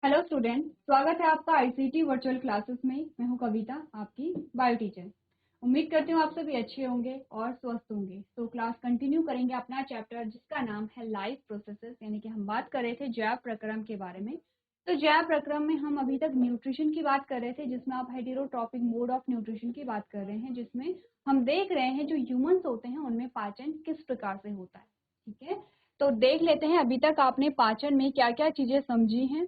Hello student, स्वागत है आपका आईसीटी वर्चुअल क्लासेस में। मैं हूं कविता, आपकी बायो टीचर। उम्मीद करती हूँ आप सभी अच्छे होंगे और स्वस्थ होंगे। तो क्लास कंटिन्यू करेंगे अपना चैप्टर जिसका नाम है लाइफ प्रोसेसेस, यानी कि हम बात कर रहे थे जैव प्रक्रम के बारे में। तो जैव प्रक्रम में हम अभी तक न्यूट्रिशन की बात कर रहे थे, जिसमें आप हेटेरोट्रॉपिक मोड ऑफ न्यूट्रिशन की बात कर रहे हैं, जिसमें हम देख रहे हैं जो ह्यूमंस होते हैं उनमें पाचन किस प्रकार से होता है। ठीक है, तो देख लेते हैं अभी तक आपने पाचन में क्या क्या चीजें समझी हैं।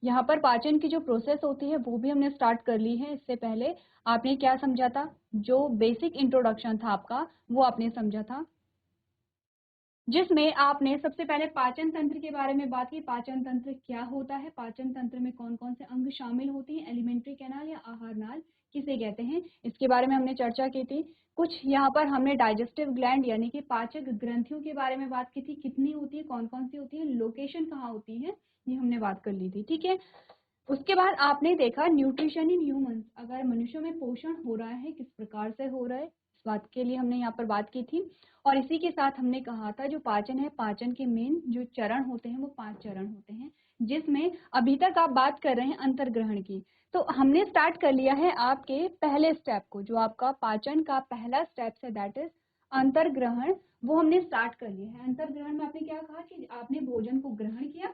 यहाँ पर पाचन की जो प्रोसेस होती है वो भी हमने स्टार्ट कर ली है। इससे पहले आपने क्या समझा था, जो बेसिक इंट्रोडक्शन था आपका वो आपने समझा था, जिसमें आपने सबसे पहले पाचन तंत्र के बारे में बात की। पाचन तंत्र क्या होता है, पाचन तंत्र में कौन कौन से अंग शामिल होते हैं, एलिमेंट्री कैनाल या आहार नाल किसे कहते हैं, इसके बारे में हमने चर्चा की थी। कुछ यहाँ पर हमने डाइजेस्टिव ग्लैंड यानी कि पाचक ग्रंथियों के बारे में बात की थी, कितनी होती है, कौन कौन सी होती है, लोकेशन कहाँ होती है, ये हमने बात कर ली थी। ठीक है, उसके बाद आपने देखा न्यूट्रिशन इन ह्यूमंस, अगर मनुष्यों में पोषण हो रहा है किस प्रकार से हो रहा है, इस बात के लिए हमने यहाँ पर बात की थी। और इसी के साथ हमने कहा था जो पाचन है, पाचन के मेन जो चरण होते हैं वो 5 चरण होते हैं, जिसमें अभी तक आप बात कर रहे हैं अंतर्ग्रहण की। तो हमने स्टार्ट कर लिया है आपके पहले स्टेप को, जो आपका पाचन का पहला स्टेप है, दैट इज अंतर्ग्रहण, वो हमने स्टार्ट कर लिया है। अंतर्ग्रहण में आपने क्या कहा कि आपने भोजन को ग्रहण किया।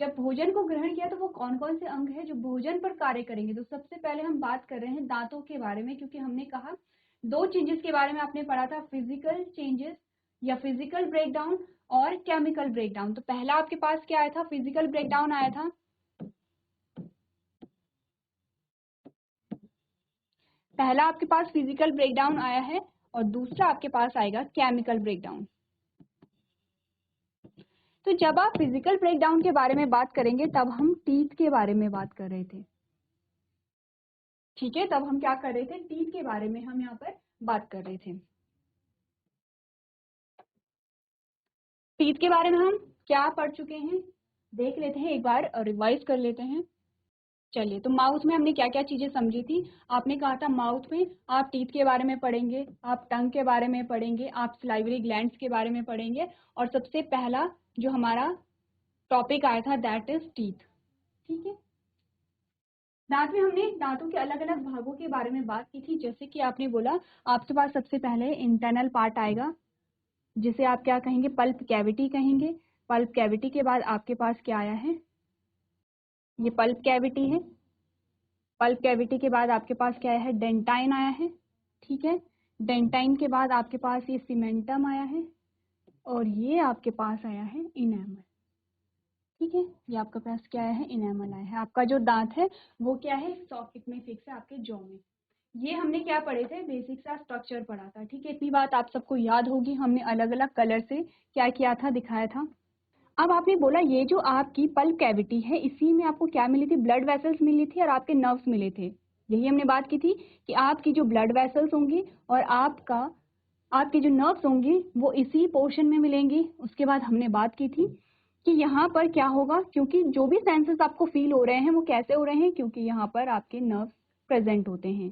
जब भोजन को ग्रहण किया तो वो कौन कौन से अंग है जो भोजन पर कार्य करेंगे। तो सबसे पहले हम बात कर रहे हैं दांतों के बारे में, क्योंकि हमने कहा 2 चेंजेस के बारे में आपने पढ़ा था, फिजिकल चेंजेस या फिजिकल ब्रेकडाउन और केमिकल ब्रेकडाउन। तो पहला आपके पास क्या आया था, फिजिकल ब्रेकडाउन आया था। पहला आपके पास फिजिकल ब्रेकडाउन आया है और दूसरा आपके पास आएगा केमिकल ब्रेकडाउन। तो जब आप फिजिकल ब्रेकडाउन के बारे में बात करेंगे तब हम टीथ के बारे में बात कर रहे थे। ठीक है, तब हम क्या कर रहे थे, टीथ के बारे में हम यहाँ पर बात कर रहे थे। टीथ के बारे में हम क्या पढ़ चुके हैं, देख लेते हैं, एक बार रिवाइज कर लेते हैं। चलिए, तो माउथ में हमने क्या क्या चीजें समझी थी। आपने कहा था माउथ में आप टीथ के बारे में पढ़ेंगे, आप टंग के बारे में पढ़ेंगे, आप सलाइवरी ग्लैंड्स के बारे में पढ़ेंगे, और सबसे पहला जो हमारा टॉपिक आया था दैट इज टीथ। ठीक है, दांत में हमने दांतों के अलग अलग भागों के बारे में बात की थी। जैसे कि आपने बोला आपके पास सबसे पहले इंटरनल पार्ट आएगा, जिसे आप क्या कहेंगे, पल्प कैविटी कहेंगे। पल्प कैविटी के बाद आपके पास क्या आया है, ये पल्प कैविटी है। पल्प कैविटी के बाद आपके पास क्या आया है, डेंटाइन आया है। ठीक है, डेंटाइन के बाद आपके पास ये सीमेंटम आया है और ये आपके पास आया है इनेमल। ठीक है, ये आपके पास क्या आया है, इनेमल आया है। आपका जो दांत है वो क्या है, सॉकेट में फिक्स है आपके जॉ में। ये हमने क्या पढ़े थे, बेसिक सा स्ट्रक्चर पढ़ा था। ठीक है, इतनी बात आप सबको याद होगी, हमने अलग अलग कलर से क्या किया था, दिखाया था। अब आपने बोला ये जो आपकी पल्प कैविटी है, इसी में आपको क्या मिली थी, ब्लड वेसल्स मिली थी और आपके नर्व्स मिले थे। यही हमने बात की थी कि आपकी जो ब्लड वेसल्स होंगी और आपकी जो नर्व्स होंगी वो इसी पोर्शन में मिलेंगी। उसके बाद हमने बात की थी कि यहाँ पर क्या होगा, क्योंकि जो भी सेंसेस आपको फील हो रहे हैं वो कैसे हो रहे हैं, क्योंकि यहाँ पर आपके नर्व्स प्रेजेंट होते हैं।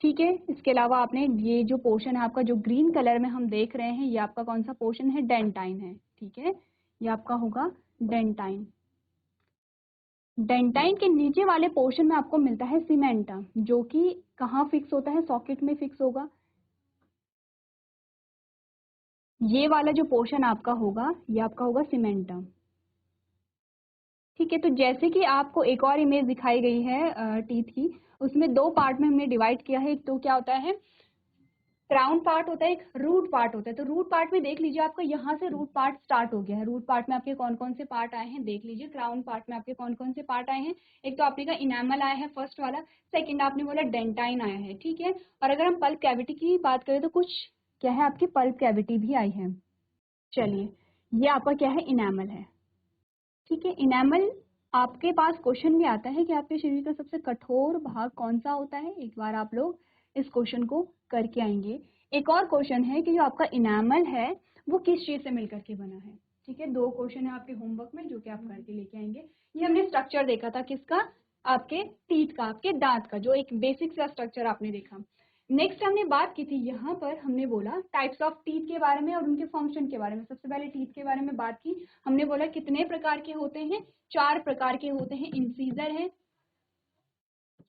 ठीक है, इसके अलावा आपने ये जो पोर्शन है आपका, जो ग्रीन कलर में हम देख रहे हैं, ये आपका कौन सा पोर्शन है, डेंटाइन है। ठीक है, ये आपका होगा डेंटाइन। डेंटाइन के नीचे वाले पोर्शन में आपको मिलता है सीमेंटम, जो कि कहाँ फिक्स होता है, सॉकेट में फिक्स होगा। ये वाला जो पोर्शन आपका होगा ये आपका होगा सीमेंटम। ठीक है, तो जैसे कि आपको एक और इमेज दिखाई गई है टीथ की, उसमें 2 पार्ट में हमने डिवाइड किया है। एक तो क्या होता है, क्राउन पार्ट होता है, एक रूट पार्ट होता है। तो रूट पार्ट में देख लीजिए आपका यहाँ से रूट पार्ट स्टार्ट हो गया है। रूट पार्ट में आपके कौन कौन से पार्ट आए हैं देख लीजिए। क्राउन पार्ट में आपके कौन कौन से पार्ट आए हैं, एक तो आपने का इनामल आया है फर्स्ट वाला, सेकंड आपने बोला डेंटाइन आया है। ठीक है, और अगर हम पल्प कैविटी की बात करें तो कुछ क्या है, आपकी पल्प कैविटी भी आई है। चलिए, ये आपका क्या है, इनामल है। ठीक है, इनामल आपके पास क्वेश्चन भी आता है कि आपके शरीर का सबसे कठोर भाग कौन सा होता है। एक बार आप लोग इस क्वेश्चन को करके आएंगे। एक और क्वेश्चन है कि जो आपका इनामल है वो किस चीज से मिलकर के बना है। ठीक है, 2 क्वेश्चन है आपके होमवर्क में जो कि आप करके लेके आएंगे। ये हमने स्ट्रक्चर देखा था किसका, आपके टीथ का, आपके दांत का, जो एक बेसिक सा स्ट्रक्चर आपने देखा। नेक्स्ट हमने बात की थी, यहाँ पर हमने बोला टाइप्स ऑफ टीथ के बारे में और उनके फंक्शन के बारे में। सबसे पहले टीथ के बारे में बात की, हमने बोला कितने प्रकार के होते हैं, 4 प्रकार के होते हैं। इंसीजर है,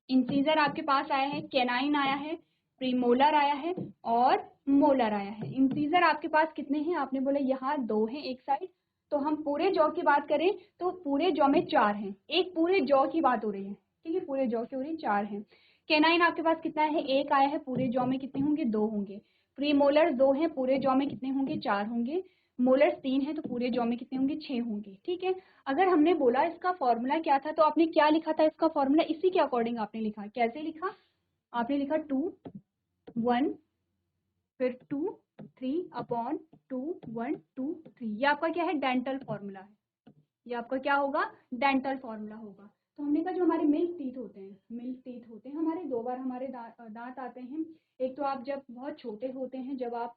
इंसीजर आपके पास आया है, कैनाइन आया है, प्रीमोलर आया है और मोलर आया है। इंसीजर आपके पास कितने हैं, आपने बोला यहाँ 2 हैं एक साइड। तो हम पूरे जॉ की बात करें तो पूरे जॉ में 4 हैं, एक पूरे जॉ की बात हो रही है, ठीक है, पूरे जॉ की हो रही है, 4 हैं। कैनाइन आपके पास कितना है, एक आया है, पूरे जॉ में कितने होंगे, 2 होंगे। प्रीमोलर 2 हैं, पूरे जॉ में कितने होंगे, 4 होंगे। मोलर 3 है तो पूरे जॉ में कितने होंगे, 6 होंगे, ठीक है। अगर हमने बोला इसका फॉर्मूला क्या था, तो आपने क्या लिखा था, इसका फॉर्मूला इसी के अकॉर्डिंग आपने लिखा। कैसे लिखा, आपने लिखा 2 1 फिर 2 3 अपॉन 2 1 2 3। ये आपका क्या है, डेंटल फॉर्मूला है। ये आपका क्या होगा, डेंटल फॉर्मूला होगा। तो हमने कहा जो हमारे मिल्क टीथ होते हैं, मिल्क टीथ होते हैं हमारे, 2 बार हमारे दांत आते हैं। एक तो आप जब बहुत छोटे होते हैं, जब आप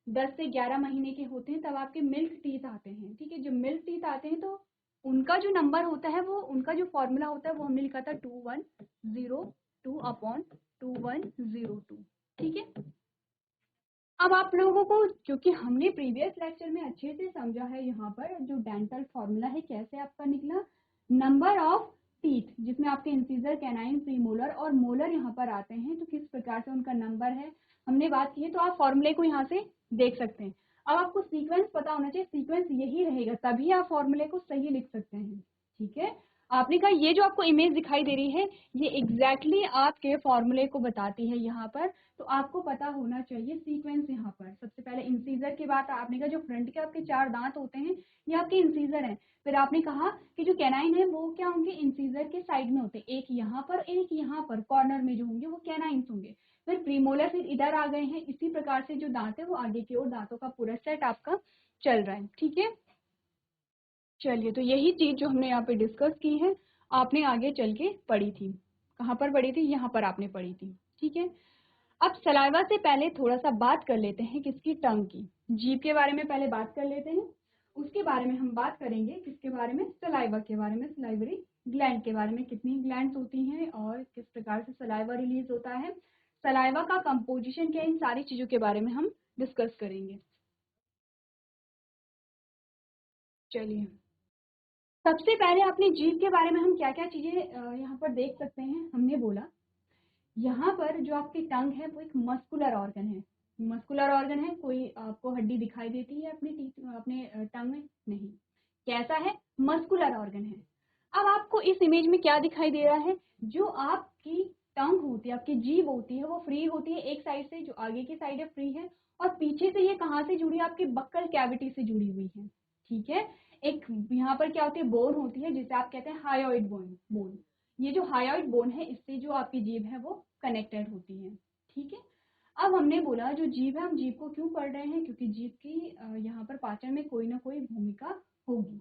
10 से 11 महीने के होते हैं, तब आपके मिल्क टीथ आते हैं, ठीक है। जब मिल्क टीथ आते हैं तो उनका जो नंबर होता है, वो उनका जो फॉर्मूला होता है, वो हमने लिखा था 2102 अपॉन 2102, ठीक है। अब आप लोगों को, क्योंकि हमने प्रीवियस लेक्चर में अच्छे से समझा है, यहाँ पर जो डेंटल फॉर्मूला है कैसे आपका निकला, नंबर ऑफ टीथ, जिसमें आपके इंसीजर, कैनाइन, प्रीमोलर और मोलर यहाँ पर आते हैं, तो किस प्रकार से उनका नंबर है हमने बात की है। तो आप फॉर्मूले को यहाँ से देख सकते हैं। अब आपको सीक्वेंस पता होना चाहिए, सीक्वेंस यही रहेगा, तभी आप फॉर्मूले को सही लिख सकते हैं, ठीक है। आपने कहा ये जो आपको इमेज दिखाई दे रही है, ये एग्जैक्टली आपके फॉर्मूले को बताती है यहाँ पर। तो आपको पता होना चाहिए सीक्वेंस। यहाँ पर सबसे पहले इंसीजर की बात आपने कहा, जो फ्रंट के आपके 4 दांत होते हैं ये आपके इंसीजर हैं। फिर आपने कहा कि जो कैनाइन है वो क्या होंगे, इंसीजर के साइड में होते हैं, एक यहाँ पर एक यहाँ पर कॉर्नर में जो होंगे वो कैनाइंस होंगे। फिर प्रीमोलर फिर इधर आ गए हैं। इसी प्रकार से जो दांत है वो आगे की ओर, दांतों का पूरा सेट आपका चल रहा है, ठीक है। चलिए, तो यही चीज जो हमने यहाँ पे डिस्कस की है, आपने आगे चल के पढ़ी थी। कहाँ पर पढ़ी थी, यहाँ पर आपने पढ़ी थी, ठीक है। अब सलाइवा से पहले थोड़ा सा बात कर लेते हैं किसकी, टंग की, जीभ के बारे में पहले बात कर लेते हैं। उसके बारे में हम बात करेंगे किसके बारे में, सलाइवा के बारे में, सलाइवरी ग्लैंड के बारे में, कितनी ग्लैंड्स होती हैं और किस प्रकार से सलाइवा रिलीज होता है, सलाइवा का कंपोजिशन क्या है, इन सारी चीजों के बारे में हम डिस्कस करेंगे। चलिए, सबसे पहले अपनी जीभ के बारे में हम क्या क्या चीजें यहाँ पर देख सकते हैं। हमने बोला यहाँ पर जो आपकी टंग है वो एक मस्कुलर ऑर्गन है। मस्कुलर ऑर्गन है, कोई आपको हड्डी दिखाई देती है अपने अपने टंग में, नहीं। कैसा है, मस्कुलर ऑर्गन है। अब आपको इस इमेज में क्या दिखाई दे रहा है, जो आपकी टंग होती है, आपकी जीभ होती है, वो फ्री होती है एक साइड से, जो आगे की साइड है फ्री है, और पीछे से ये कहाँ से जुड़ी है, आपकी बक्कल कैविटी से जुड़ी हुई है, ठीक है। एक यहाँ पर क्या होती है, बोन होती है, जिसे आप कहते हैं हायोइड बोन। बोन, ये जो हायोइड बोन है, इससे जो आपकी जीभ है वो कनेक्टेड होती है, ठीक है। अब हमने बोला जो जीभ है, हम जीभ को क्यों पढ़ रहे हैं, क्योंकि जीभ की यहाँ पर पाचन में कोई ना कोई भूमिका होगी।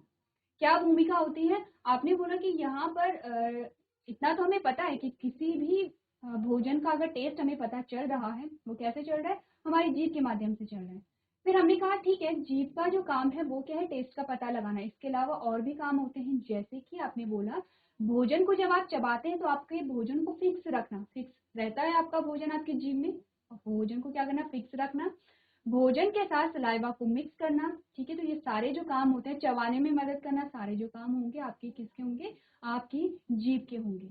क्या भूमिका होती है, आपने बोला कि यहाँ पर इतना तो हमें पता है कि किसी भी भोजन का अगर टेस्ट हमें पता चल रहा है, वो कैसे चल रहा है, हमारी जीभ के माध्यम से चल रहा है। फिर हमने कहा ठीक है, जीभ का जो काम है वो क्या है, टेस्ट का पता लगाना है। इसके अलावा और भी काम होते हैं, जैसे कि आपने बोला भोजन को जब आप चबाते हैं तो आपके भोजन को फिक्स रखना, फिक्स रहता है आपका भोजन आपकी जीभ में, भोजन को क्या करना, फिक्स रखना। भोजन के साथ सलाइवा को मिक्स करना, ठीक है। तो ये सारे जो काम होते हैं, चबाने में मदद करना, सारे जो काम होंगे आपके किसके होंगे, आपकी जीभ के होंगे।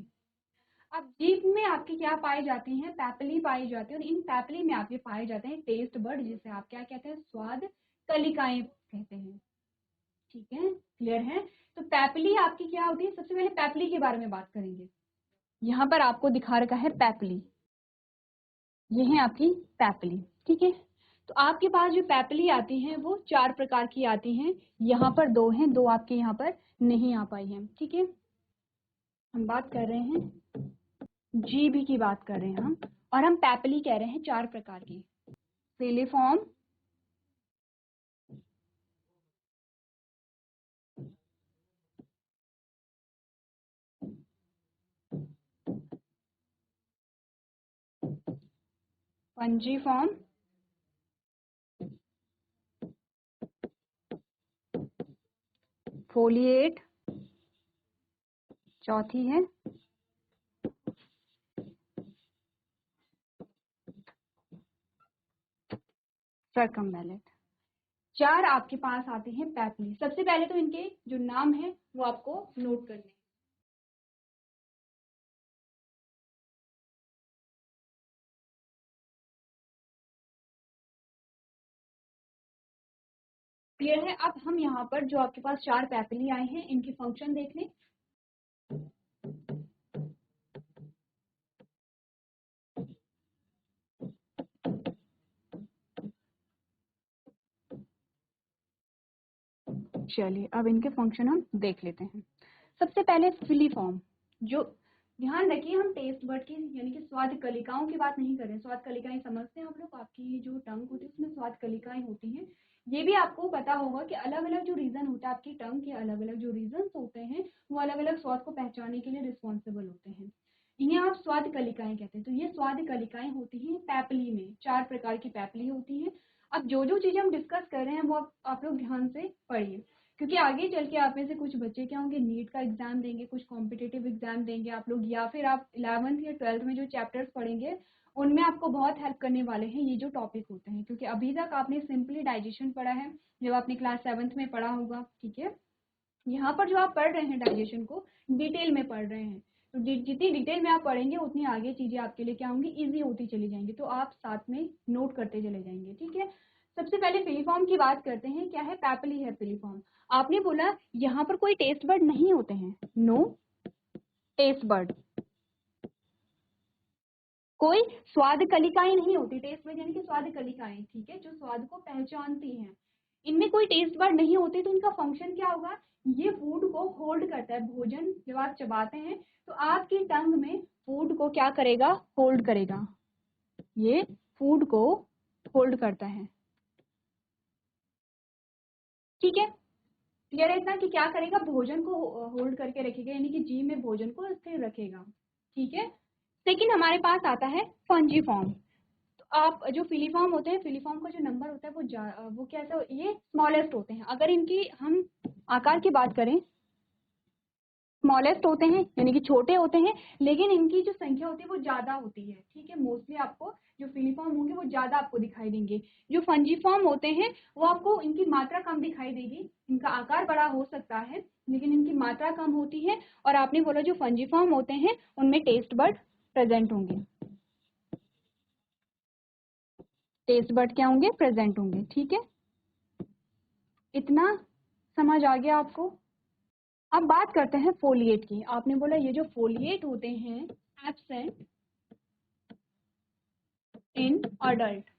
अब जीभ में आपकी क्या पाई जाती हैं, पैपिली पाई जाती है, और इन पैपिली में आपके पाए जाते हैं टेस्ट बर्ड, जिसे आप क्या कहते हैं, स्वाद कलिकाएं कहते हैं, ठीक है, क्लियर है। तो पैपिली आपकी क्या होती है, सबसे पहले पैपिली के बारे में बात करेंगे। यहाँ पर आपको दिखा रखा है पैपिली, ये है आपकी पैपिली, ठीक है। तो आपके पास जो पैपिली आती हैं वो 4 प्रकार की आती हैं। यहाँ पर 2 हैं, 2 आपके यहाँ पर नहीं आ पाई हैं, ठीक है। हम बात कर रहे हैं जीबी की बात कर रहे हैं हम, और हम पैपिली कह रहे हैं 4 प्रकार की, फिलिफॉर्म, पंजीफॉर्म, फोलिएट, चौथी है सर्कमवैलेंट। 4 आपके पास आते हैं पैपिली। सबसे पहले तो इनके जो नाम है वो आपको नोट करने हैं। क्लियर है? अब हम यहाँ पर जो आपके पास 4 पैपिली आए हैं इनकी फंक्शन देख लें। चलिए अब इनके फंक्शन हम देख लेते हैं। सबसे पहले फिलीफॉर्म, जो ध्यान रखिए हम टेस्ट बर्ड की यानी कि स्वाद कलिकाओं की बात नहीं कर रहे हैं। स्वाद कलिकाएं समझते हैं हम लोग, आपकी जो टंग होती है उसमें स्वाद कलिकाएं होती हैं। ये भी आपको पता होगा कि अलग अलग जो रीजन होता है आपकी टंग के, अलग अलग जो रीजन होते हैं वो अलग अलग स्वाद को पहचानने के लिए रिस्पॉन्सिबल होते हैं। इन्हें आप स्वाद कलिकाएं कहते हैं। तो ये स्वाद कलिकाएं होती हैं पैपली में। 4 प्रकार की पैपली होती हैं। अब जो जो चीजें हम डिस्कस कर रहे हैं वो आप लोग ध्यान से पढ़िए, क्योंकि आगे चल के आप में से कुछ बच्चे क्या होंगे, नीट का एग्जाम देंगे, कुछ कॉम्पिटिटिव एग्जाम देंगे आप लोग, या फिर आप 11th या 12th में जो चैप्टर्स पढ़ेंगे उनमें आपको बहुत हेल्प करने वाले हैं ये जो टॉपिक होते हैं। क्योंकि अभी तक आपने सिंपली डाइजेशन पढ़ा है, जब आपने क्लास 7th में पढ़ा होगा, ठीक है। यहाँ पर जो आप पढ़ रहे हैं डाइजेशन को डिटेल में पढ़ रहे हैं, तो जितनी डिटेल में आप पढ़ेंगे उतनी आगे चीजें आपके लिए क्या होंगी, ईजी होती चली जाएंगी। तो आप साथ में नोट करते चले जाएंगे, ठीक है। सबसे पहले फिलीफॉर्म की बात करते हैं। क्या है? पैपिली है फिलीफॉर्म। आपने बोला यहाँ पर कोई टेस्ट बर्ड नहीं होते हैं, नो टेस्ट बर्ड, कोई स्वाद कलिकाएं नहीं होती। टेस्ट बर्ड यानी कि स्वाद कलिकाएं, ठीक है, जो स्वाद को पहचानती हैं। इनमें कोई टेस्ट बर्ड नहीं होते, तो इनका फंक्शन क्या होगा, ये फूड को होल्ड करता है। भोजन जब आप चबाते हैं तो आपकी टंग में फूड को क्या करेगा, होल्ड करेगा। ये फूड को होल्ड करता है, ठीक है। क्लियर है इतना कि क्या करेगा, भोजन को होल्ड करके रखेगा, यानी कि जीभ में भोजन को स्थिर रखेगा, ठीक है। सेकंड हमारे पास आता है फंजीफॉर्म। तो आप जो फिलीफॉर्म होते हैं, फिलीफॉर्म का जो नंबर होता है वो कैसा, ये स्मॉलेस्ट होते हैं। अगर इनकी हम आकार की बात करें, स्मॉलेस्ट होते हैं यानी कि छोटे होते हैं, लेकिन इनकी जो संख्या होती है वो ज्यादा होती है, ठीक है। मोस्टली आपको जो फिलीफॉर्म होंगे वो ज्यादा आपको दिखाई देंगे। जो फंजीफॉर्म होते हैं वो आपको इनकी मात्रा कम दिखाई देगी। इनका आकार बड़ा हो सकता है लेकिन इनकी मात्रा कम होती है। और आपने बोला जो फंजीफॉर्म होते हैं उनमें टेस्ट बर्ड प्रेजेंट होंगे, टेस्ट बर्ड क्या होंगे, प्रेजेंट होंगे, ठीक है। इतना समझ आ गया आपको? अब बात करते हैं फोलिएट की। आपने बोला ये जो फोलिएट होते हैं एब्सेंट इन अडल्ट,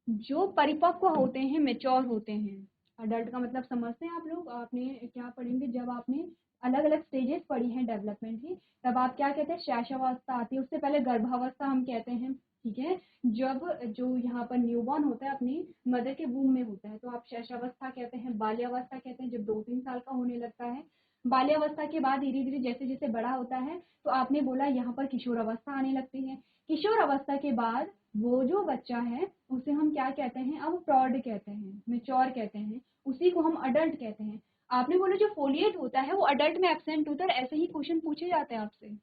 जो परिपक्व होते हैं, मेच्योर होते हैं। अडल्ट का मतलब समझते हैं आप लोग, आपने क्या पढ़ेंगे, जब आपने अलग अलग स्टेजेस पढ़ी हैं डेवलपमेंट की, तब आप क्या कहते हैं, शैशवावस्था आती है, उससे पहले गर्भावस्था हम कहते हैं, ठीक है। जब जो यहाँ पर न्यूबॉर्न होता है अपनी मदर के वूम में होता है तो आप शैशवावस्था कहते हैं। बाल्यावस्था कहते हैं जब 2-3 साल का होने लगता है। बाल्यावस्था के बाद धीरे धीरे जैसे जैसे बड़ा होता है तो आपने बोला यहाँ पर किशोरावस्था आने लगती है। किशोर अवस्था के बाद वो जो बच्चा है उसे हम क्या कहते हैं, अब प्रौढ़ कहते हैं, मेच्योर कहते हैं, उसी को हम अडल्ट कहते हैं। आपने बोला जो फोलिएट होता है वो अडल्ट में एब्सेंट होता है। ऐसे ही क्वेश्चन पूछे जाते हैं आपसे।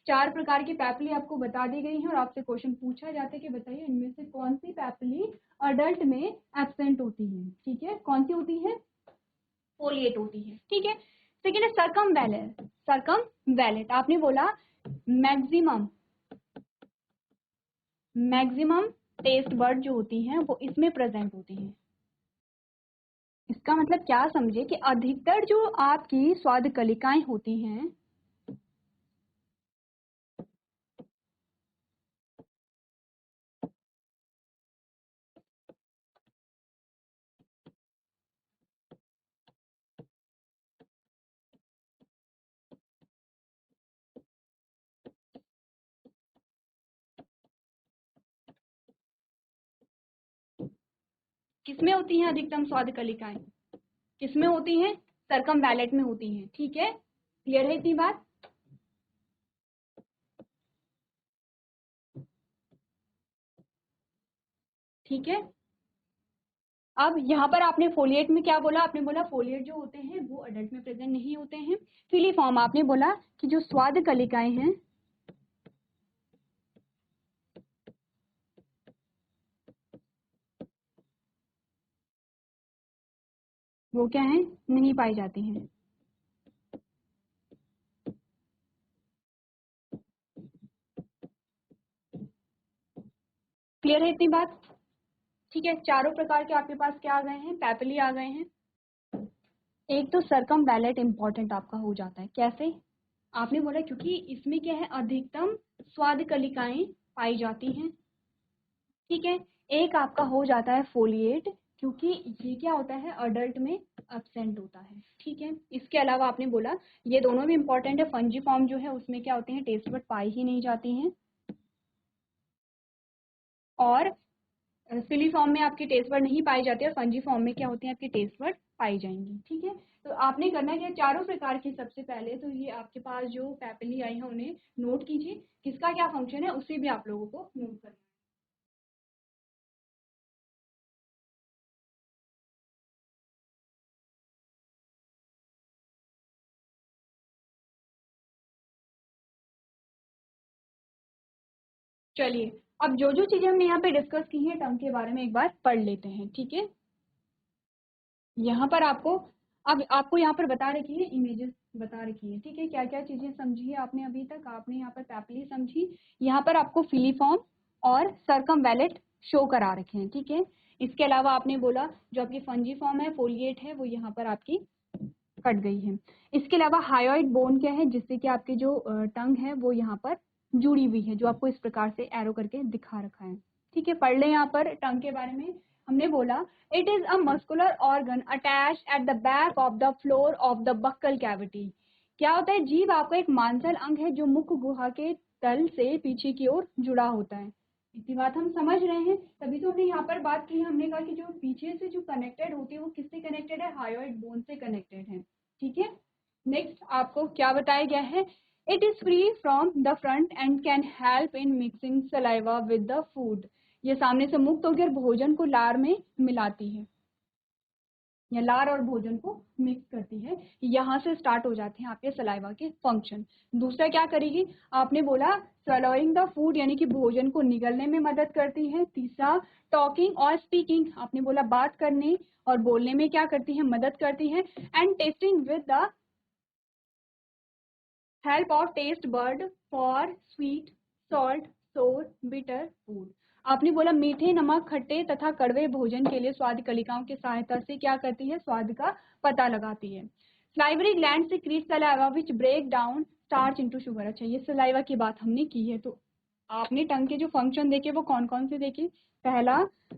4 प्रकार की पैपिली आपको बता दी गई है और आपसे क्वेश्चन पूछा जाता है कि बताइए इनमें से कौन सी पैपिली अडल्ट में एब्सेंट होती है, ठीक है। कौन सी होती है, फोलिएट होती है, ठीक है। सेकेंड है सर्कमवैलेंट। सर्कमवैलेंट आपने बोला मैक्सिमम टेस्ट बर्ड जो होती हैं वो इसमें प्रेजेंट होती हैं। इसका मतलब क्या समझे कि अधिकतर जो आपकी स्वाद कलिकाएं होती हैं किसमें होती हैं, अधिकतम स्वाद कलिकाएं किसमें होती हैं, सर्कमवैलेंट में होती हैं, ठीक है। क्लियर है इतनी बात? ठीक है। अब यहाँ पर आपने फोलिएट में क्या बोला, आपने बोला फोलिएट जो होते हैं वो अडल्ट में प्रेजेंट नहीं होते हैं। फिलीफॉर्म आपने बोला कि जो स्वाद कलिकाएं हैं वो क्या है, नहीं पाई जाती हैं। क्लियर है इतनी बात? ठीक है, चारों प्रकार के आपके पास क्या आ गए हैं, पैपिली आ गए हैं। एक तो सरकम वैलेट इंपॉर्टेंट आपका हो जाता है, कैसे? आपने बोला क्योंकि इसमें क्या है, अधिकतम स्वाद कलिकाएं पाई जाती हैं। ठीक है, एक आपका हो जाता है फोलिएट, क्योंकि ये क्या होता है, अडल्ट में एब्सेंट होता है। ठीक है, इसके अलावा आपने बोला ये दोनों भी इंपॉर्टेंट है। फंजी फॉर्म जो है उसमें क्या होते हैं, टेस्ट बड पाई ही नहीं जाती हैं, और सिली फॉर्म में आपकी टेस्ट बड नहीं पाई जाती है, और फंजी फॉर्म में क्या होती है, आपकी टेस्ट बड पाई जाएंगी। ठीक है, तो आपने करना है कि चारों प्रकार की, सबसे पहले तो ये आपके पास जो पैपिली आई है उन्हें नोट कीजिए, किसका क्या फंक्शन है उसे भी आप लोगों को नोट करना है। चलिए, अब जो जो चीजें हमने यहाँ पे डिस्कस की हैं टर्म के बारे में एक बार पढ़ लेते हैं। ठीक है, यहाँ पर आपको, अब आपको यहाँ पर बता रखी है, इमेजेस बता रखी है। ठीक है, क्या क्या चीजें समझी है आपने अभी तक? आपने यहाँ पर पैपिली समझी, यहाँ पर आपको फिलीफॉर्म और सरकम वैलेट शो करा रखे हैं। ठीक है, इसके अलावा आपने बोला जो आपकी फंजी फॉर्म है, फोलिएट है, वो यहाँ पर आपकी कट गई है। इसके अलावा हायोइड बोन क्या है, जिससे कि आपकी जो टंग है वो यहाँ पर जुड़ी हुई है, जो आपको इस प्रकार से एरो करके दिखा रखा है। ठीक है, पढ़ ले यहाँ पर टंग के बारे में। हमने बोला it is a muscular organ attach at the back of the floor of the buccal cavity. क्या होता है, जीभ आपका एक मांसल अंग है जो मुख गुहा के तल से पीछे की ओर जुड़ा होता है। इतनी बात हम समझ रहे हैं, तभी तो हमने यहाँ पर बात की, हमने कहा कि जो पीछे से जो कनेक्टेड होती है वो किससे कनेक्टेड है, हायोइड बोन से कनेक्टेड है। ठीक है, नेक्स्ट आपको क्या बताया गया है, it is free from the front end can help in mixing saliva with the food. ये सामने से मुक्त होकर भोजन को लार में मिलाती है, या लार और भोजन को मिक्स करती है। यहाँ से स्टार्ट हो जाते हैं आपके सलाइवा के फंक्शन। दूसरा क्या करेगी, आपने बोला swallowing द फूड, यानी कि भोजन को निगलने में मदद करती है। तीसरा टॉकिंग और स्पीकिंग, आपने बोला बात करने और बोलने में क्या करती है, मदद करती है। And testing with the help of taste bud for sweet, salt, सोर, बिटर फूड। आपने बोला मीठे, नमक, खट्टे तथा कड़वे भोजन के लिए स्वाद कलिकाओं की सहायता से क्या करती है, स्वाद का पता लगाती है। Salivary gland secretes saliva which break down starch into sugar. अच्छा, ये सलाइवा की बात हमने की है, तो आपने टंग के जो फंक्शन देखे वो कौन कौन से देखे? पहला,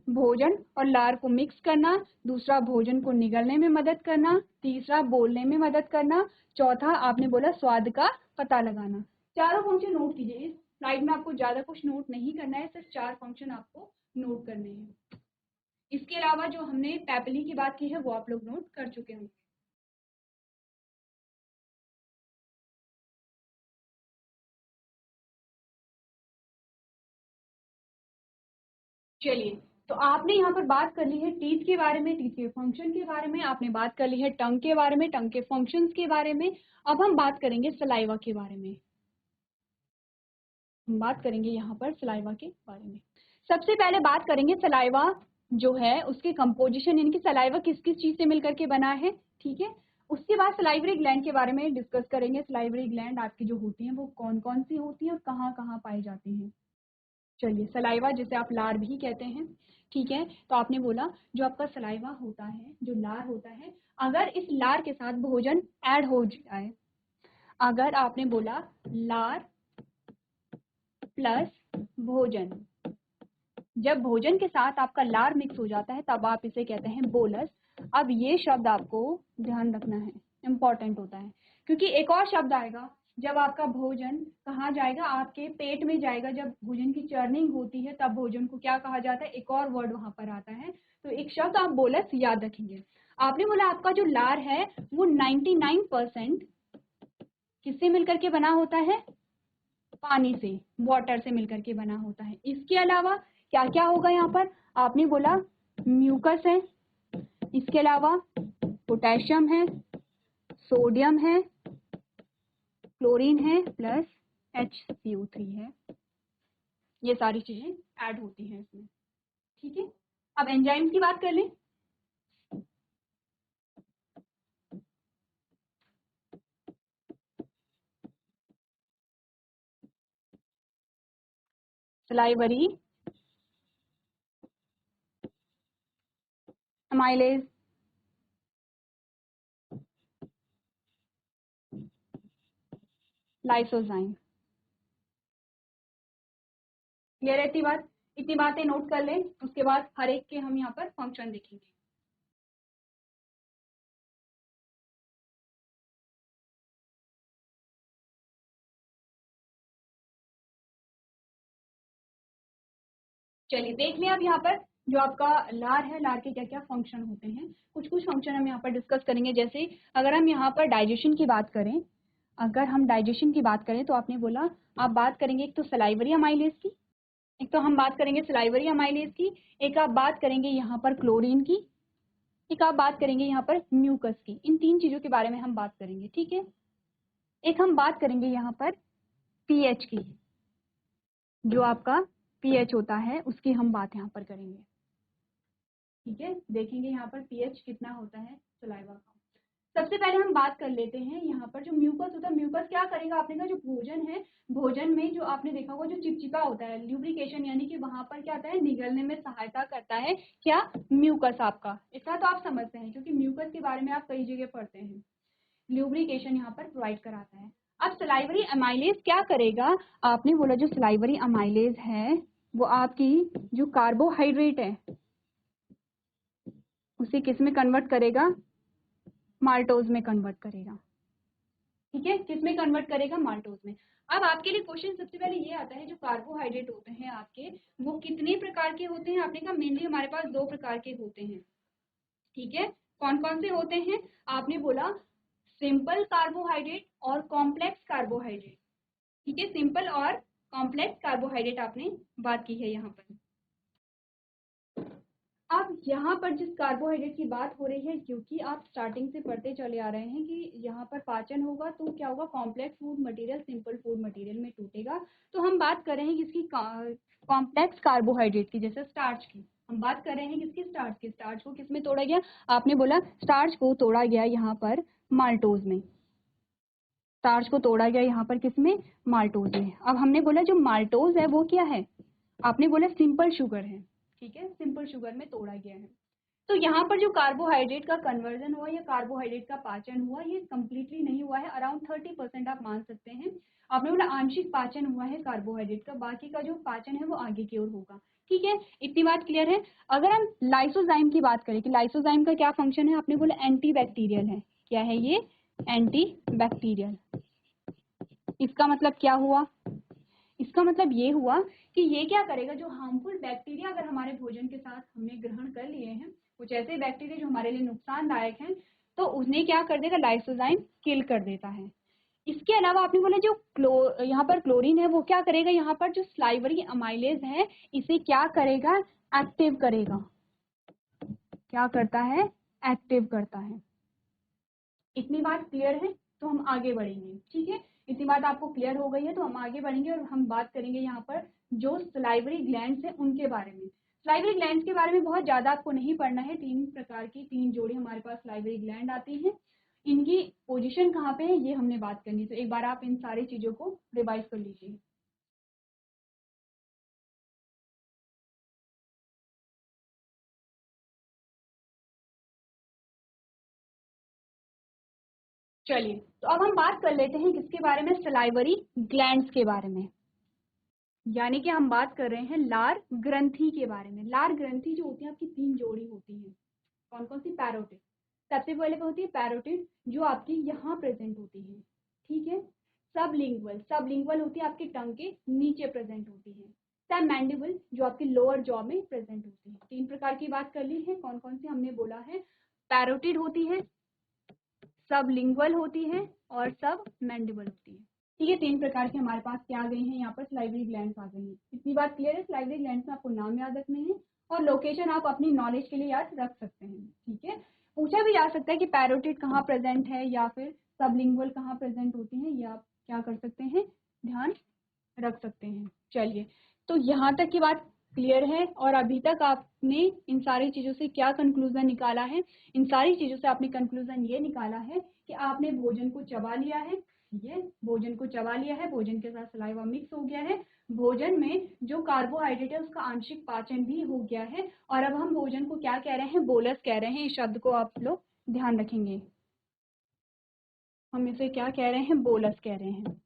भोजन और लार को मिक्स करना। दूसरा, भोजन को निगलने में मदद करना। तीसरा, बोलने में मदद करना। चौथा, आपने बोला स्वाद का पता लगाना। चारों फंक्शन नोट कीजिए, इस स्लाइड में आपको ज्यादा कुछ नोट नहीं करना है, सिर्फ 4 फंक्शन आपको नोट करने हैं। इसके अलावा जो हमने पैपिली की बात की है वो आप लोग नोट कर चुके होंगे। चलिए, तो आपने यहाँ पर बात कर ली है टीथ के बारे में, टीथ के फंक्शन के बारे में, आपने बात कर ली है टंग के बारे में, टंग के फंक्शंस के बारे में। अब हम बात करेंगे सलाइवा के बारे में। हम बात करेंगे यहाँ पर सलाइवा के बारे में। सबसे पहले बात करेंगे सलाइवा जो है उसके कंपोजिशन, यानी कि सलाइवा किस किस चीज से मिलकर के बना है। ठीक है, उसके बाद सलाइवरी ग्लैंड के बारे में डिस्कस करेंगे। सलाइवरी ग्लैंड आपकी जो होती हैं वो कौन कौन सी होती हैं और कहाँ कहाँ पाई जाती हैं। चलिए, सलाइवा जिसे आप लार भी कहते हैं। ठीक है, तो आपने बोला जो आपका सलाइवा होता है, जो लार होता है, अगर इस लार के साथ भोजन ऐड हो जाए, अगर आपने बोला लार प्लस भोजन, जब भोजन के साथ आपका लार मिक्स हो जाता है तब आप इसे कहते हैं बोलस। अब ये शब्द आपको ध्यान रखना है, इंपॉर्टेंट होता है, क्योंकि एक और शब्द आएगा जब आपका भोजन कहाँ जाएगा, आपके पेट में जाएगा। जब भोजन की चर्निंग होती है तब भोजन को क्या कहा जाता है, एक और वर्ड वहां पर आता है। तो एक शब्द आप बोलस याद रखेंगे। आपने बोला आपका जो लार है वो 99% किससे मिलकर के बना होता है, पानी से, वाटर से मिलकर के बना होता है। इसके अलावा क्या क्या होगा यहाँ पर, आपने बोला म्यूकस है, इसके अलावा पोटेशियम है, सोडियम है, क्लोरीन है, प्लस HCO3 है। ये सारी चीजें ऐड होती हैं इसमें। ठीक है, अब एंजाइम्स की बात कर लें। Salivary amylase, lysozyme. क्लियर है इतनी बात? इतनी बातें नोट कर लें, उसके बाद हर एक के हम यहाँ पर फंक्शन देखेंगे। चलिए देख लें अब यहाँ पर जो आपका लार है, लार के क्या क्या फंक्शन होते हैं। कुछ कुछ फंक्शन हम यहाँ पर डिस्कस करेंगे। जैसे अगर हम यहाँ पर डाइजेशन की बात करें, अगर हम डाइजेशन की बात करें तो आपने बोला आप बात करेंगे एक तो सलाइवरी अमाइलेज की, एक तो हम बात करेंगे सलाइवरी अमाइलेज की, एक आप बात करेंगे यहाँ पर क्लोरीन की, एक आप बात करेंगे यहाँ पर म्यूकस की। इन तीन चीजों के बारे में हम बात करेंगे, ठीक है। एक हम बात करेंगे यहाँ पर पीएच की, जो आपका पीएच होता है उसकी हम बात यहाँ पर करेंगे, ठीक है। देखेंगे यहाँ पर पीएच कितना होता है सलाइवा का। सबसे पहले हम बात कर लेते हैं यहाँ पर जो म्यूकस होता है। म्यूकस क्या करेगा, आपने कहा जो भोजन है, भोजन में जो आपने देखा होगा जो चिपचिपा होता है, ल्यूब्रिकेशन, यानी कि वहां पर क्या होता है, निगलने में सहायता करता है क्या, म्यूकस आपका। इतना तो आप समझते हैं क्योंकि म्यूकस के बारे में आप कई जगह पढ़ते हैं। ल्यूब्रिकेशन यहाँ पर प्रोवाइड कराता है। अब सलाइवरी अमाइलेज क्या करेगा, आपने बोला जो सलाइवरी अमाइलेज है वो आपकी जो कार्बोहाइड्रेट है उसे किस में कन्वर्ट करेगा, माल्टोज में कन्वर्ट करेगा, ठीक है। किस में कन्वर्ट करेगा, माल्टोज में। अब आपके लिए क्वेश्चन सबसे पहले ये आता है जो कार्बोहाइड्रेट होते हैं आपके, वो कितने प्रकार के होते हैं। आपने कहा मेनली हमारे पास दो प्रकार के होते हैं, ठीक है। कौन कौन से होते हैं, आपने बोला सिंपल कार्बोहाइड्रेट और कॉम्प्लेक्स कार्बोहाइड्रेट, ठीक है। सिंपल और कॉम्प्लेक्स कार्बोहाइड्रेट आपने बात की है यहाँ पर। अब यहाँ पर जिस कार्बोहाइड्रेट की बात हो रही है, क्योंकि आप स्टार्टिंग से पढ़ते चले आ रहे हैं कि यहाँ पर पाचन होगा तो क्या होगा, complex food material simple food material में टूटेगा। तो हम बात कर रहे हैं किसकी, कॉम्प्लेक्स कार्बोहाइड्रेट की, जैसे स्टार्च की। हम बात कर रहे हैं किसकी, स्टार्च की। स्टार्च को किस में तोड़ा गया, आपने बोला स्टार्च को तोड़ा गया यहाँ पर माल्टोज में। स्टार्च को तोड़ा गया यहाँ पर किसमें, माल्टोज में। अब हमने बोला जो माल्टोज है वो क्या है, आपने बोला सिंपल शुगर है, ठीक है। सिंपल शुगर में तोड़ा गया है। तो यहाँ पर जो कार्बोहाइड्रेट का कन्वर्जन हुआ या कार्बोहाइड्रेट का पाचन हुआ, ये कंप्लीटली नहीं हुआ है, अराउंड 30% आप मान सकते हैं। आपने बोला आंशिक पाचन हुआ है कार्बोहाइड्रेट का, बाकी का जो पाचन है वो आगे की ओर होगा, ठीक है। इतनी बात क्लियर है। अगर हम लाइसोजाइम की बात करें कि लाइसोजाइम का क्या फंक्शन है, आपने बोला एंटी बैक्टीरियल है। क्या है ये, एंटी बैक्टीरियल। इसका मतलब क्या हुआ, इसका मतलब ये हुआ कि ये क्या करेगा, जो हार्मफुल बैक्टीरिया अगर हमारे भोजन के साथ हमने ग्रहण कर लिए हैं, कुछ ऐसे बैक्टीरिया जो हमारे लिए नुकसानदायक हैं, तो उन्हें क्या कर देगा, लाइसोजाइम किल कर देता है। इसके अलावा आपने बोला जो यहाँ पर क्लोरीन है वो क्या करेगा, यहाँ पर जो सलाइवरी अमाइलेज है इसे क्या करेगा, एक्टिव करेगा। क्या करता है, एक्टिव करता है। इतनी बात क्लियर है, तो हम आगे बढ़ेंगे, ठीक है। इतनी बात आपको क्लियर हो गई है तो हम आगे बढ़ेंगे और हम बात करेंगे यहाँ पर जो सलाइवरी ग्लैंड्स हैं उनके बारे में। सलाइवरी ग्लैंड्स के बारे में बहुत ज्यादा आपको नहीं पढ़ना है। तीन प्रकार की, तीन जोड़ी हमारे पास सलाइवरी ग्लैंड आती हैं। इनकी पोजीशन कहाँ पे है ये हमने बात करनी, तो एक बार आप इन सारी चीजों को रिवाइज कर लीजिए। चलिए तो अब हम बात कर लेते हैं किसके बारे में, सलाइवरी ग्लैंड्स के बारे में। यानी कि हम बात कर रहे हैं लार ग्रंथि के बारे में। लार ग्रंथि जो होती है आपकी तीन जोड़ी होती है। कौन कौन सी, पैरोटिड। सबसे पहले होती है पैरोटिड जो आपकी यहाँ प्रेजेंट होती है, ठीक है। सबलिंगुअल, सबलिंगुअल होती है आपकी टंग के नीचे प्रेजेंट होती है। सब मैंडिबल जो आपकी लोअर जॉ में प्रेजेंट होती है। तीन प्रकार की बात कर ली है। कौन कौन सी हमने बोला है, पैरोटिड होती है, सबलिंगुअल होती है और सब मैंडिबल होती है, ठीक है। तीन प्रकार के हमारे पास क्या आ गई हैं, यहाँ पर सलाइवरी ग्लैंड्स आ गई हैं। इतनी बात क्लियर है। सलाइवरी ग्लैंड्स में आपको नाम याद रखने हैं और लोकेशन आप अपनी नॉलेज के लिए याद रख सकते हैं, ठीक है। पूछा भी जा सकता है कि पैरोटिड कहाँ प्रेजेंट है या फिर सबलिंगुअल कहाँ प्रेजेंट होती है, ये आप क्या कर सकते हैं, ध्यान रख सकते हैं। चलिए तो यहाँ तक की बात क्लियर है। और अभी तक आपने इन सारी चीजों से क्या कंक्लूजन निकाला है, इन सारी चीजों से आपने कंक्लूजन ये निकाला है कि आपने भोजन को चबा लिया है, ठीक है, भोजन को चबा लिया है, भोजन के साथ सलाइवा मिक्स हो गया है, भोजन में जो कार्बोहाइड्रेट है उसका आंशिक पाचन भी हो गया है, और अब हम भोजन को क्या कह रहे हैं, बोलस कह रहे हैं। इस शब्द को आप लोग ध्यान रखेंगे, हम इसे क्या कह रहे हैं, बोलस कह रहे हैं।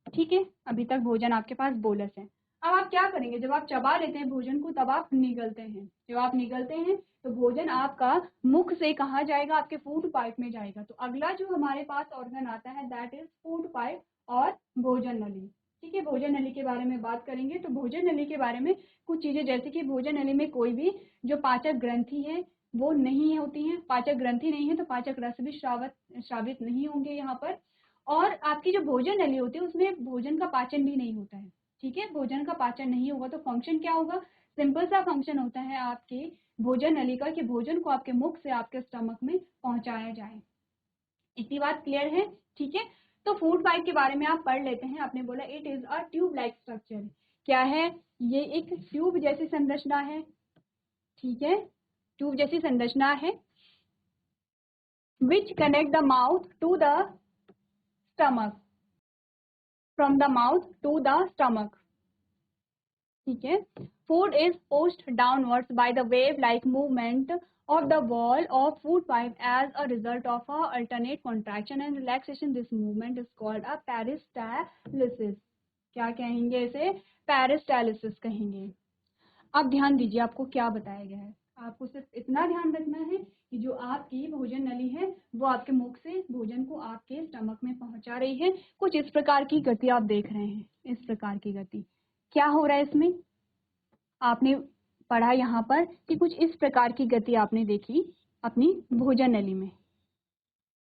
ठीक है, अभी तक भोजन आपके पास बोलस है। अब आप क्या करेंगे, जब आप चबा लेते हैं भोजन को तब आप निगलते हैं। जब आप निगलते हैं तो भोजन आपका मुख से कहाँ जाएगा, आपके फूड पाइप में जाएगा। तो अगला जो हमारे पास ऑर्गन आता है दैट इज फूड पाइप और भोजन नली। ठीक है, भोजन नली के बारे में बात करेंगे। तो भोजन नली के बारे में कुछ चीजें, जैसे कि भोजन नली में कोई भी जो पाचक ग्रंथि है वो नहीं होती है, पाचक ग्रंथि नहीं है तो पाचक रस भी श्रावित नहीं होंगे यहाँ पर। और आपकी जो भोजन नली होती है उसमें भोजन का पाचन भी नहीं होता है। ठीक है, भोजन का पाचन नहीं होगा तो फंक्शन क्या होगा, सिंपल सा फंक्शन होता है आपके भोजन नली का कि भोजन को आपके मुख से आपके स्टमक में पहुंचाया जाए। इतनी बात क्लियर है। ठीक है, तो फूड पाइप के बारे में आप पढ़ लेते हैं। आपने बोला it is a tube like structure. क्या है, ये एक ट्यूब जैसी संरचना है। ठीक है, ट्यूब जैसी संरचना है which connect the mouth to the stomach, from the mouth to the stomach. ठीक है, food is pushed downwards by the wave like movement of the wall of food pipe as a result of a alternate contraction and relaxation. This movement is called a peristalsis. क्या कहेंगे इसे, peristalsis कहेंगे। अब ध्यान दीजिए आपको क्या बताया गया है। आपको सिर्फ इतना ध्यान रखना है कि जो आपकी भोजन नली है वो आपके मुख से भोजन को आपके स्टमक में पहुंचा रही है। कुछ इस प्रकार की गति आप देख रहे हैं, इस प्रकार की गति क्या हो रहा है इसमें, आपने पढ़ा यहाँ पर कि कुछ इस प्रकार की गति आपने देखी अपनी भोजन नली में।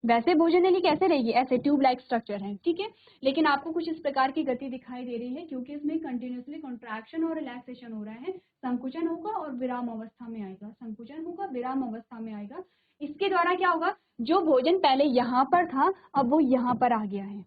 वैसे भोजन नली कैसे रहेगी, ऐसे ट्यूब लाइक स्ट्रक्चर है। ठीक है, लेकिन आपको कुछ इस प्रकार की गति दिखाई दे रही है क्योंकि इसमें कंटिन्यूसली कॉन्ट्रैक्शन और रिलैक्सेशन हो रहा है। संकुचन होगा और विराम अवस्था में आएगा, संकुचन होगा विराम अवस्था में आएगा। इसके द्वारा क्या होगा, जो भोजन पहले यहाँ पर था अब वो यहाँ पर आ गया है।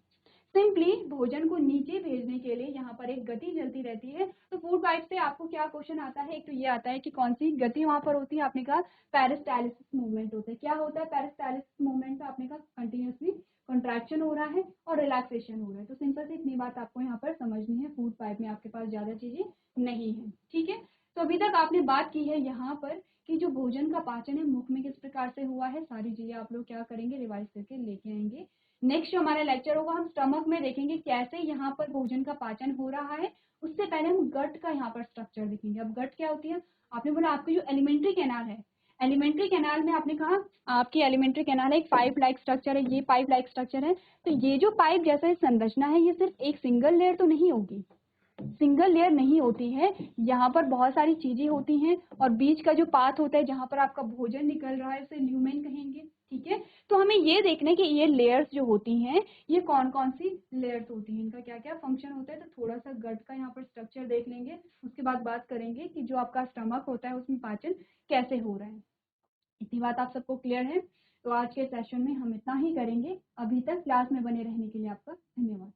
सिंपली भोजन को नीचे भेजने के लिए यहाँ पर एक गति चलती रहती है। तो फूड पाइप से आपको क्या क्वेश्चन आता है, एक तो ये आता है कि कौन सी गति वहां पर होती है। आपने कहा पेरिस्टालिसिस मूवमेंट होता है। क्या होता है पेरिस्टालिसिस मूवमेंट का, आपने कहा कंटिन्यूसली कॉन्ट्रैक्शन हो रहा है और रिलैक्सेशन हो रहा है। तो सिंपल से इतनी बात आपको यहाँ पर समझनी है। फूड पाइप में आपके पास ज्यादा चीजें नहीं है। ठीक है, तो अभी तक आपने बात की है यहाँ पर कि जो भोजन का पाचन है मुख में किस प्रकार से हुआ है। सारी चीजें आप लोग क्या करेंगे, रिवाइज करके लेके आएंगे। नेक्स्ट जो हमारा लेक्चर होगा हम स्टमक में देखेंगे कैसे यहाँ पर भोजन का पाचन हो रहा है। उससे पहले हम गट का यहाँ पर स्ट्रक्चर देखेंगे। अब गट क्या होती है, आपने बोला आपकी जो एलिमेंट्री कैनाल है, एलिमेंट्री कैनाल में आपने कहा आपकी एलिमेंट्री कैनाल है एक पाइप लाइक स्ट्रक्चर है, ये पाइप लाइक स्ट्रक्चर है। तो ये जो पाइप जैसा संरचना है ये सिर्फ एक सिंगल लेयर तो नहीं होगी, सिंगल लेयर नहीं होती है, यहाँ पर बहुत सारी चीजें होती हैं। और बीच का जो पाथ होता है जहाँ पर आपका भोजन निकल रहा है उसे ल्यूमेन कहेंगे। ठीक है, तो हमें ये देखना है कि ये लेयर्स जो होती हैं ये कौन कौन सी लेयर्स होती हैं, इनका क्या क्या फंक्शन होता है। तो थोड़ा सा गट का यहाँ पर स्ट्रक्चर देख लेंगे, उसके बाद बात करेंगे कि जो आपका स्टमक होता है उसमें पाचन कैसे हो रहा है। इतनी बात आप सबको क्लियर है। तो आज के सेशन में हम इतना ही करेंगे। अभी तक क्लास में बने रहने के लिए आपका धन्यवाद।